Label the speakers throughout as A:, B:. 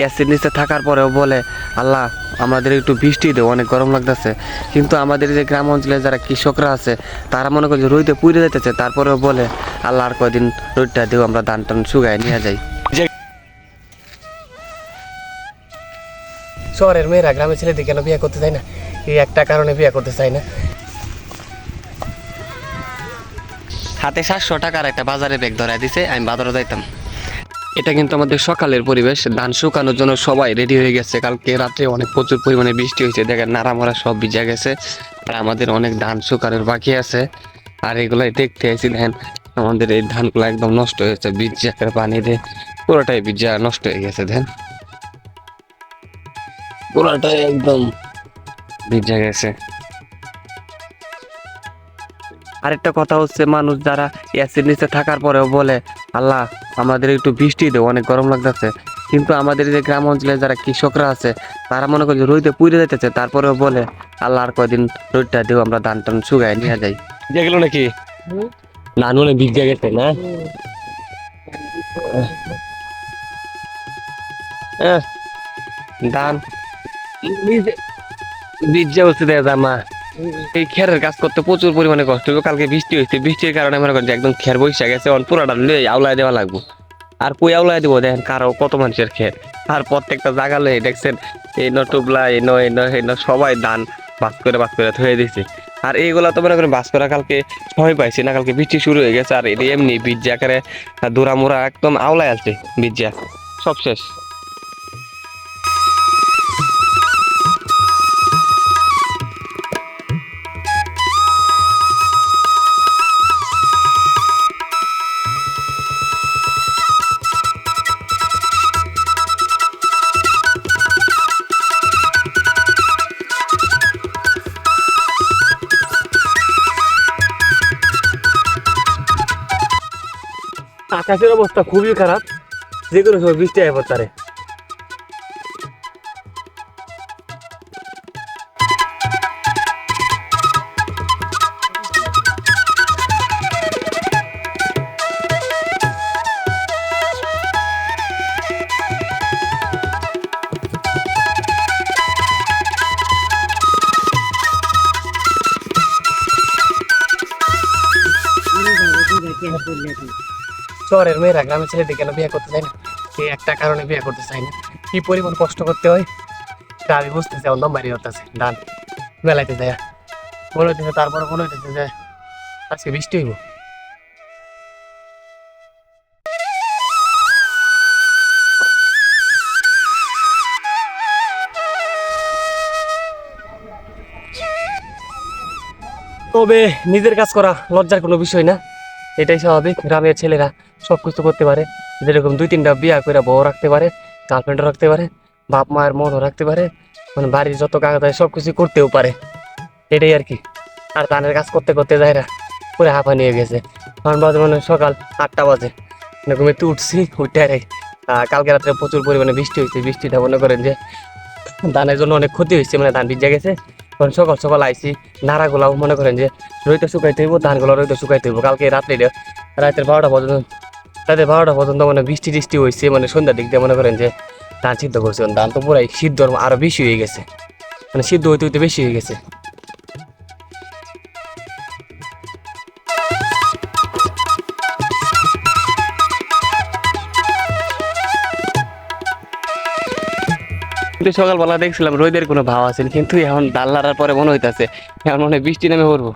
A: এসির নিচে থাকার পরেও বলে আল্লাহ আমাদের একটু বৃষ্টি দেও, অনেক গরম লাগতেছে। কিন্তু আমাদের যে গ্রাম অঞ্চলে যারা কৃষকরা আছে তারা মনে করে যে রোদে পুড়ে যেতেছে, তারপরেও বলে আল্লাহ আর কয়দিন রোদটা দেও, আমরা ধান টান শুকায় নিয়ে যাই।
B: শহরের মেয়েরা গ্রামের ছেলেদের কেন বিয়ে করতে চায় না? এই একটা কারণে বিয়ে করতে চায় না।
A: হাতে 700 টাকার একটা বাজারে ব্যাগ ধরাই দিছে, আমি বাজারে যাইতাম। এটা কিন্তু আমাদের সকালের পরিবেশ, ধান শুকানোর জন্য সবাই রেডি হয়ে গেছে। কালকে রাত্রে অনেক প্রচুর পরিমাণে বৃষ্টি হয়েছে, দেখেন নাড়ামরা সব ভিজে গেছে। আর আমাদের অনেক ধান শুকানোর বাকি আছে। আর এগুলাই দেখতে আইছি, দেখেন আমাদের এই ধানগুলো একদম নষ্ট হয়েছে, ভিজা পানি দিয়ে পুরোটাই ভিজা নষ্ট হয়ে গেছে। দেখেন পুরোটাই একদম ভিজে গেছে। আরেকটা কথা হচ্ছে, মানুষ যারা এসির নিচে থাকার পরেও বলে আল্লাহ আমাদের একটু বৃষ্টি দেও, অনেক গরম লাগতেছে। কিন্তু আমাদের যে গ্রাম অঞ্চলে যারা কৃষকরা আছে তারা মনে করে যে রোদে পুড়ে যেতেছে, তারপরেও বলে আল্লাহ আর কয়দিন রোদটা দেও, আমরা ধান টান শুকায় নিয়ে যাই। যেগুলো নাকি ধান মনে ভিজে গেছে না? ধান ভিজে বসে দেয় জামা। এই খেরের কাজ করতে প্রচুর পরিমাণে কষ্ট হবে। কালকে বৃষ্টি হয়েছে, বৃষ্টির কারণে মনে করেন যে একদম খের বসে গেছে, পুরাটা আউলায় দেওয়া লাগবো। আর কই আউলায় দেবো, দেখেন কারো কত মানুষের খের। আর প্রত্যেকটা জায়গা লয়ে দেখছেন এই নটুবলা এই সবাই ধান বাস করে থয়ে দিছে। আর এইগুলা তো মনে করেন বাস করা কালকে সময় পাইছি না, কালকে বৃষ্টি শুরু হয়ে গেছে। আর এমনি বীজ আকারে দূরা মোড়া একদম আউলায় আছে, বীজ সব শেষ।
B: আকাশের অবস্থা খুবই খারাপ, যে কোনো সময় বৃষ্টি আয় পড়তারে। শহরের মেয়েরা গ্রামের ছেলেদের কেন বিয়ে করতে চায় না? এই একটা কারণে বিয়ে করতে চায় না। কি পরিমাণ কষ্ট করতে হয় তা আমি বুঝতেছি। অন্ধম বাড়ি হতেছে ধান মেলাইতে যায়, মনে হইতেছে তারপরে মনে হইতেছে যে আজকে বৃষ্টি হইব। তবে নিজের কাজ করা লজ্জার কোনো বিষয় না, এটাই স্বাভাবিক। গ্রামের ছেলেরা সব কিছু করতে পারে, যেরকম 2-3টা বিয়া করে বউ রাখতে পারে, গার্লফ্রেন্ডও রাখতে পারে, বাপ মায়ের মনও রাখতে পারে, মানে বাড়ির যত কাজ হয় সব কিছু করতেও পারে, এটাই আর কি। আর ধানের কাজ করতে করতে যায়রা পুরো হাঁপা নিয়ে গেছে। কারণ বাজে মানে সকাল 8টা বাজে, মানে ঘুমিতে উঠছি, উঠে কালকে রাত্রে প্রচুর পরিমাণে বৃষ্টি হয়েছে। বৃষ্টিটা মনে করেন যে ধানের জন্য অনেক ক্ষতি হয়েছে, মানে ধান ভিজে গেছে। কারণ সকাল সকাল আইসি, নাড়াগুলাও মনে করেন যে রইতে শুকাইতে হইব, ধানগুলো রইতে শুকাইতে হইব। কালকে রাতের 12টা পর্যন্ত, মানে বৃষ্টি টিষ্টি হয়েছে, মানে সন্ধ্যার দিক দিয়ে মনে করেন যে ধান সিদ্ধ করছে। ধান তো পুরাই সিদ্ধ আরো বেশি হয়ে গেছে, মানে সিদ্ধ হইতে হইতে বেশি হয়ে গেছে।
A: কিন্তু সকালবেলা দেখছিলাম রোদের কোনো ভাব আছে, কিন্তু এখন ডাল লাড়ার পরে মনে হইতাছে এখন মনে হয় বৃষ্টি নেমে পড়বো।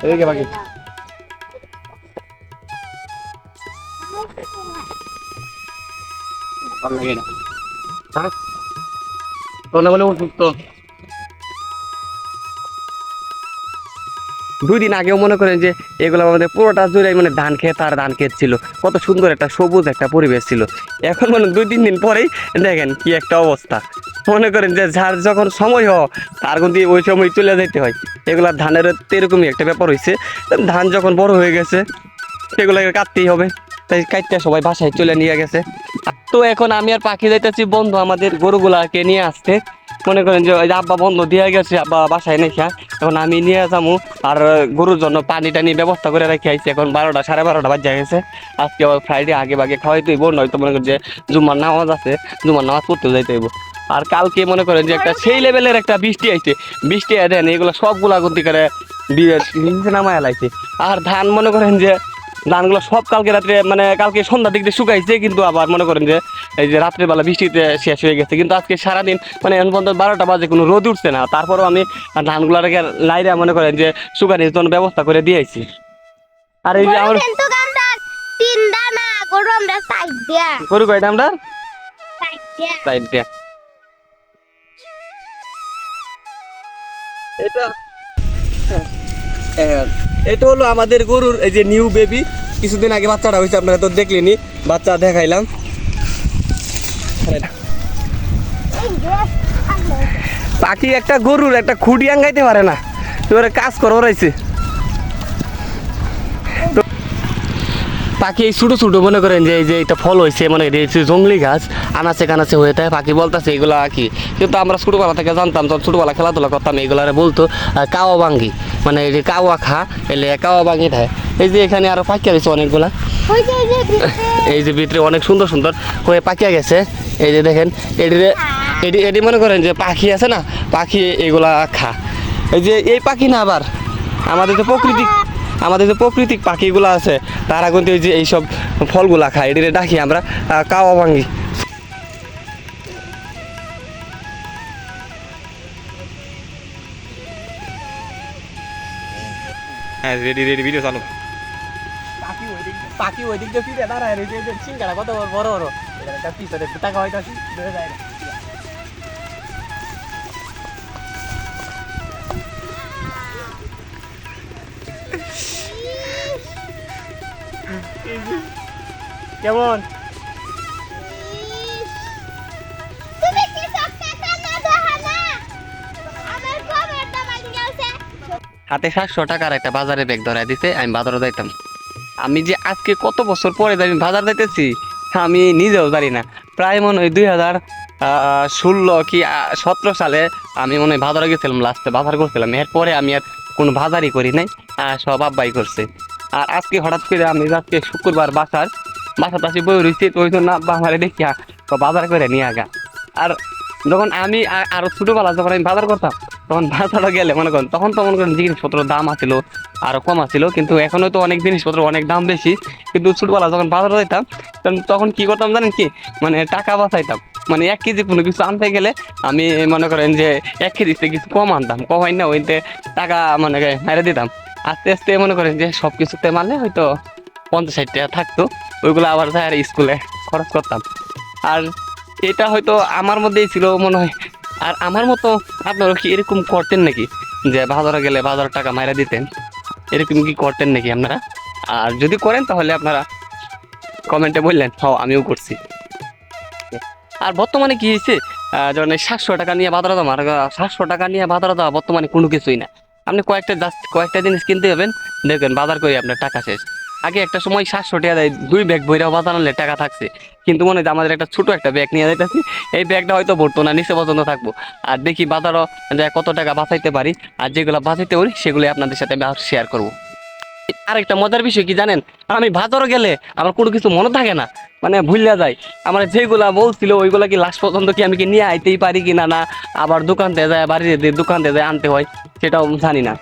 A: এদিকে বাকি ভালো লাগে না, হ্যাঁ তো না বলে অসুস্থ। 2 দিন আগেও মনে করেন যে এগুলো আমাদের পুরোটা জুড়ে মানে ধান ক্ষেত আর ধান ক্ষেত ছিল, কত সুন্দর একটা সবুজ একটা পরিবেশ ছিল। এখন মানে 2-3 দিন পরেই দেখেন কি একটা অবস্থা। মনে করেন যে যার যখন সময় তার কিন্তু ওই সময় চলে যেতে হয়। এগুলা ধানের তো এরকমই একটা ব্যাপার হয়েছে, ধান যখন বড় হয়ে গেছে সেগুলোকে কাটতেই হবে, তাই কাটতে সবাই বাসায় চলে নিয়ে গেছে। তো এখন আমি আর পাখি যাইতেছি বন্ধু আমাদের গরুগুলাকে নিয়ে আসতে। মনে করেন যে ওই যে আব্বা বন্ধ দিয়ে গেছে, আব্বা বাসায় নেই খা, এখন আমি নিয়ে যাবো। আর গরুর জন্য পানি টানি ব্যবস্থা করে রেখে আইছি। এখন 12টা 12:30 বাজে গেছে। আজকে আবার ফ্রাইডে, আগে ভাগে খাওয়াই তুইব, নয়তো মনে করেন যে জুম্মার নামাজ আছে, জুম্মার নামাজ পড়তে যাইতে হইব। আর কালকে মনে করেন যে একটা সেই লেভেলের একটা বৃষ্টি আইছে, বৃষ্টি দেন এগুলো সবগুলা গন্তি করে নিচে নামায় লাইছে। আর ধান মনে করেন যে ধানগুলো সব কালকে রাত্রে মানে কালকে সন্ধ্যার দিক দিয়ে শুকাইছে, কিন্তু আবার মনে করেন যে এই যে রাত্রেবেলা বৃষ্টিতে শেষ হয়ে গেছে। কিন্তু আজকে সারাদিন মানে এখন পর্যন্ত 12টা বাজে কোনো রোদ উঠছে না, তারপরেও আমি ধানগুলোকে লাইরা মনে করেন যে শুকানির জন্য ব্যবস্থা করে দিয়েছি। আর এই যে আমার গরু কয়টা আমরা সাইড দিয়া এটা এটা হলো আমাদের গরুর এই যে নিউ বেবি, কিছুদিন আগে বাচ্চাটা হয়েছে, আপনারা তো দেখলেনি, বাচ্চা দেখাইলাম। পাখি একটা গরুর একটা খুঁটি আঙ্গাইতে পারে না, এবারে কাজ করে ওরাইছে। পাখি এই ছোটো ছোটো মনে করেন যে এই যে এটা ফল হয়েছে, মানে জঙ্গলি গাছ আনাচে কানাচে হয়ে থাকে। পাখি বলতেছে এগুলা কি, কিন্তু আমরা ছোটোবেলা থেকে জানতাম, তখন ছোটোবেলা খেলাধুলা করতাম, এগুলারে বলতো কাওয়া বাঙ্গি, মানে এই যে কাওয়া খা এলে কাওয়া বাঙ্গি থাকে। এই যে এখানে আরো পাখিয়া গেছে অনেকগুলা, এই যে ভিতরে অনেক সুন্দর সুন্দর হয়ে পাখিয়া গেছে। এই যে দেখেন এটি মনে করেন যে পাখি আছে না, পাখি এগুলা খা। এই যে এই পাখি না, আবার আমাদের যে প্রাকৃতিক পাখিগুলো আছে তারা কিন্তু এই যে এইসব ফলগুলা খায়, এটিকে ডাকি আমরা কাওয়া ভাঙ্গি। হ্যাঁ রেডি ভিডিও চালু। পাখি ওই দিক দিয়ে ফিরে দাঁড়ায়, সিঙ্গারা কত বড় বড়, এটা পিছনে টাকা হয়তো যায় না। কেমন হাতে 700 টাকার একটা বাজারে ব্যাগ ধরাই দিতে, আমি বাজারে যাইতাম। আমি যে আজকে কত বছর পরে আমি বাজার যাইতেছি আমি নিজেও জানি না। প্রায় মনে হয় 2016 কি 17 সালে আমি মনে হয় বাজারে গেছিলাম, লাস্টে বাজার করছিলাম। এরপরে আমি আর কোনো বাজারই করি নাই, সব আব্বাই করছে। আর আজকে হঠাৎ করে আমি আজকে শুক্রবার বাসাতে আসি বই রয়েছি, তো ওই জন্য আব্বা আমারে দেখিয়া বাজার করে নিয়ে আগা। আর যখন আমি আরো ছোটবেলা যখন আমি বাজার করতাম, তখন বাজারে গেলে মনে করেন তখন তো মনে করেন জিনিসপত্রের দাম আছিল আরো কম আছিল, কিন্তু এখনো তো অনেক জিনিসপত্র অনেক দাম বেশি। কিন্তু ছোটবেলা যখন বাজারে যেতাম তখন কি করতাম জানেন কি, মানে টাকা বাঁচাইতাম। মানে 1 কেজি কোনো কিছু আনতে গেলে আমি মনে করেন যে 1 কেজিতে কিছু কম আনতাম, কম হয় না ওইতে টাকা মানে মেরে দিতাম। আস্তে আস্তে মনে করেন যে সব কিছুতে মারলে হয়তো 50-60 টাকা থাকতো, ওইগুলো আবার যাই আর স্কুলে খরচ করতাম। আর এটা হয়তো আমার মধ্যেই ছিল মনে হয়। আর আমার মতো আপনারা কি এরকম করতেন নাকি, যে বাজারে গেলে বাজার টাকা মাইরা দিতেন? এরকম কি করতেন নাকি আপনারা? আর যদি করেন তাহলে আপনারা কমেন্টে বললেন, হ্যাঁ আমিও করছি। আর বর্তমানে কি হয়েছে, যেমন 700 টাকা নিয়ে বাজারে যাওয়া, আর 700 টাকা নিয়ে বাজারে যাওয়া বর্তমানে কোনো কিছুই না। আপনি কয়েকটা জিনিস কিনতে যাবেন, দেখবেন বাজার করে আপনার টাকা শেষ। আগে একটা সময় 700 টাকা দেয় 2 ব্যাগ বইরাও বাজার আনলে টাকা থাকছে, কিন্তু মনে হয় আমাদের একটা ছোট একটা ব্যাগ নিয়ে যাইতেছি, এই ব্যাগটা হয়তো ভরতো না, নিচে পর্যন্ত থাকবো। আর দেখি বাজারও যে কত টাকা বাঁচাইতে পারি, আর যেগুলো বাঁচাইতে পারি সেগুলো আপনাদের সাথে আমি শেয়ার করবো। আরেকটা মজার বিষয় কি জানেন, আমি বাজারে গেলে আমার কোনো কিছু মনে থাকে না, মানে ভুলিয়া যায়। আমার যেগুলা বলছিল ওইগুলা কি লাস্ট পর্যন্ত কি আমি কি নিয়ে আইতেই পারি কিনা, না আবার দোকানতে যায়, বাড়িতে দোকানতে যায় আনতে হয়, সেটাও জানি না।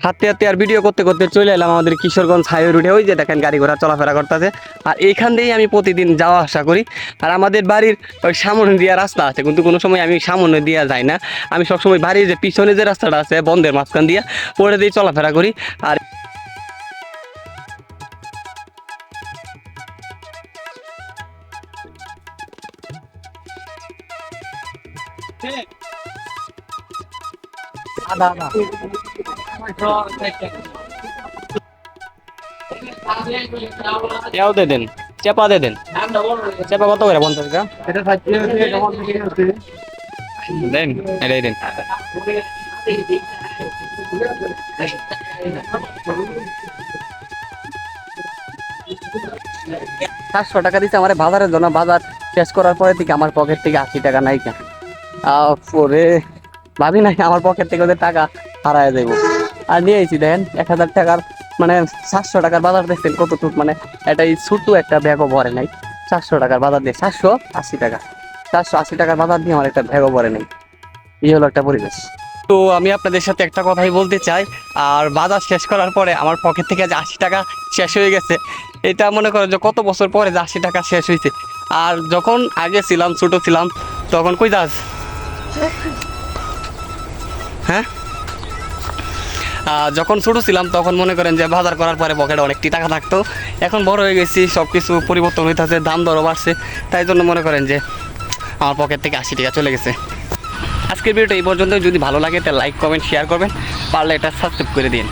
A: হাতে হাতে আর ভিডিও করতে করতে চলে এলাম আমাদের কিশোরগঞ্জ হাইওয়ে রুটে, ওই যে দেখেন গাড়ি ঘোড়া চলাফেরা করতেছে। আর এইখান দিয়েই আমি প্রতিদিন যাওয়া আসা করি। আর আমাদের বাড়ির ওই সামনে দিয়ে রাস্তা আছে, কিন্তু কোনো সময় আমি সামনে দিয়ে যাই না, আমি সবসময় বাড়ির যে পিছনে যে রাস্তাটা আছে বন্ধের মাঝখান দিয়ে পরে দিয়ে চলাফেরা করি। আর আদা
B: এও দিয়ে দেন, চেপা দিয়ে দেন। চেপা কত করে? 50 টাকা দেন, এটাই দেন। 700 টাকা দিচ্ছে আমার বাজারের জন্য। বাজার শেষ করার পরে থেকে আমার পকেট থেকে 80 টাকা নাই কেন। পরে ভাবি নাই আমার পকেট থেকে ওদের টাকা হারায় যাইব। আর নিয়ে আইছি দেখেন 1000 টাকার মানে 700 টাকার বাজার দেখছেন কতটুক, মানে এটাই ছোট্ট একটা ব্যাগও ভরে নাই। 400 টাকার বাজার দিয়ে 480 টাকা, 480 টাকার বাজার দিয়ে আমার একটা ব্যাগও ভরে নাই। এই হলো একটা পরিবেশ। তো আমি আপনাদের সাথে একটা কথাই বলতে চাই, আর বাজার শেষ করার পরে আমার পকেট থেকে যে 80 টাকা শেষ হয়ে গেছে, এটা মনে করেন যে কত বছর পরে যে 80 টাকা শেষ হয়েছে। আর যখন আগে ছিলাম, ছোট ছিলাম, তখন কই যাস? হ্যাঁ, যখন ছোট ছিলাম তখন মনে করেন যে বাজার করার পরে পকেটে অনেকটি টাকা থাকতো। এখন বড় হয়ে গেছি, সব কিছু পরিবর্তন হইতেছে, দাম দরও বাড়ছে, তাই জন্য মনে করেন যে আমার পকেট থেকে 80 টাকা চলে গেছে। আজকের ভিডিওটা এই পর্যন্ত। যদি ভালো লাগে তাহলে লাইক, কমেন্ট, শেয়ার করবেন, পারলে এটা সাবস্ক্রাইব করে দিন।